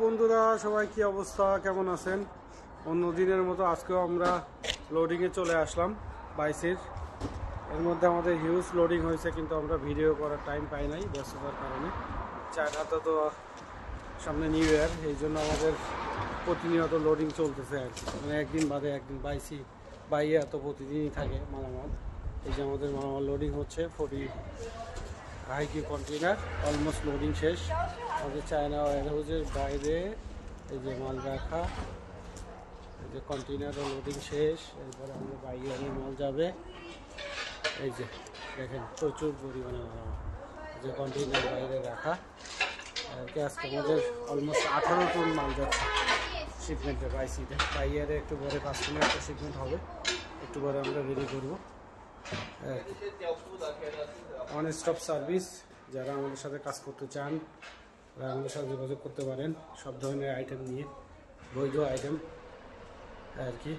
বন্ধুরা, সবাই কি অবস্থা, কেমন আছেন? অন্য দিনের মতো আজকেও আমরা লোডিংয়ে চলে আসলাম বাইসের। এর মধ্যে আমাদের হিউজ লোডিং হয়েছে, কিন্তু আমরা ভিডিও করার টাইম পাই নাই ব্যস্ততার কারণে। চায়নাতে তো সামনে নিউ ইয়ার, এই জন্য আমাদের প্রতিনিয়ত লোডিং চলতেছে আর কি। মানে একদিন বাদে একদিন বাইয়ে এত প্রতিদিনই থাকে মালামাল। এই যে আমাদের মালামাল লোডিং হচ্ছে 40 হাইকি কন্টেনার, অলমোস্ট লোডিং শেষ। আমাদের চায়না ওয়ারহাউসের বাইরে এই যে মাল রাখা, এই যে কন্টেনারও লোডিং শেষ। এরপরে আমাদের বাইরে মাল যাবে। এই যে দেখেন প্রচুর পরিমাণে মালামাল যে কন্টেনার বাইরে রাখা আর কি। আজকে আমাদের অলমোস্ট 18 টন মাল যাচ্ছে শিপমেন্টে বাইসিতে। বাইয়ারে একটু পরে কাস্টমার একটা শিপমেন্ট হবে, একটু পরে আমরা রেডি করবো। ওয়ান স্টপ সার্ভিস, যারা আমাদের সাথে কাজ করতে চান তারা আমাদের সাথে যোগাযোগ করতে পারেন সব ধরনের আইটেম নিয়ে, বৈধ আইটেম আর কি।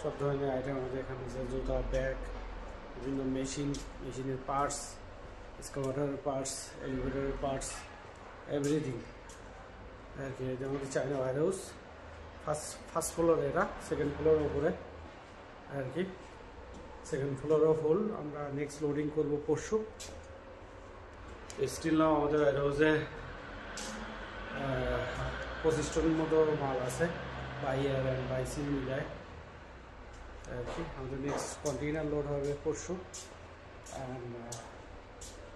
সব ধরনের আইটেম আমাদের এখানে আছে, জুতা, ব্যাগ, বিভিন্ন মেশিনের পার্টস, এক্সকাভেটরের পার্টস, এলিভেটরের পার্টস, এভরিথিং আর কি। এটা আমাদের চায়না ওয়ারহাউস, ফার্স্ট ফ্লোর, এটা সেকেন্ড ফ্লোরের উপরে আর কি। সেকেন্ড ফ্লোরও ফুল। আমরা নেক্সট লোডিং করবো পরশু। স্টিল নাও আমাদের ওয়ারহাউসে 25 টন মতো মাল আছে by air and by sea মিলায় আর কি। আমাদের নেক্সট কন্টেইনার লোড হবে পরশু, অ্যান্ড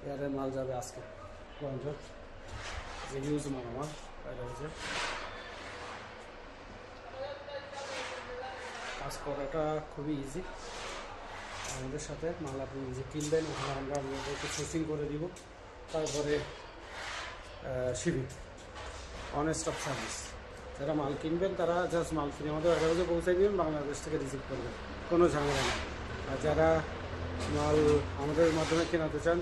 এয়ারের মাল যাবে আজকে লঞ্চর, যে হিউজ মাল আমার ওয়ারহাউসে। কাজ করাটা খুবই ইজি। আমাদের সাথে মাল আপনি নিজে কিনবেন, ওখানে আমরা আপনাদেরকে সোর্সিং করে দিব, তারপরে শিপিং, অন স্টপ সার্ভিস। যারা মাল কিনবেন তারা জাস্ট মাল কিনে আমাদের ওয়ারহাউসে পৌঁছে দিবেন, বাংলাদেশ থেকে রিসিভ করবেন, কোনো ঝামেলা নেই। আর যারা মাল আমাদের মাধ্যমে কেনাতে চান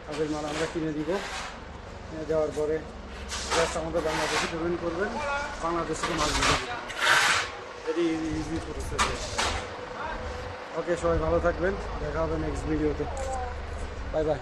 তাদের মাল আমরা কিনে দিব। কিনে দেওয়ার পরে জাস্ট আমাদের বাংলাদেশে পেমেন্ট করবেন, বাংলাদেশ থেকে মাল কিনে দেবেন। Very easy process. ওকে, সবাই ভালো থাকবেন, দেখা হবে নেক্সট ভিডিওতে। Bye bye.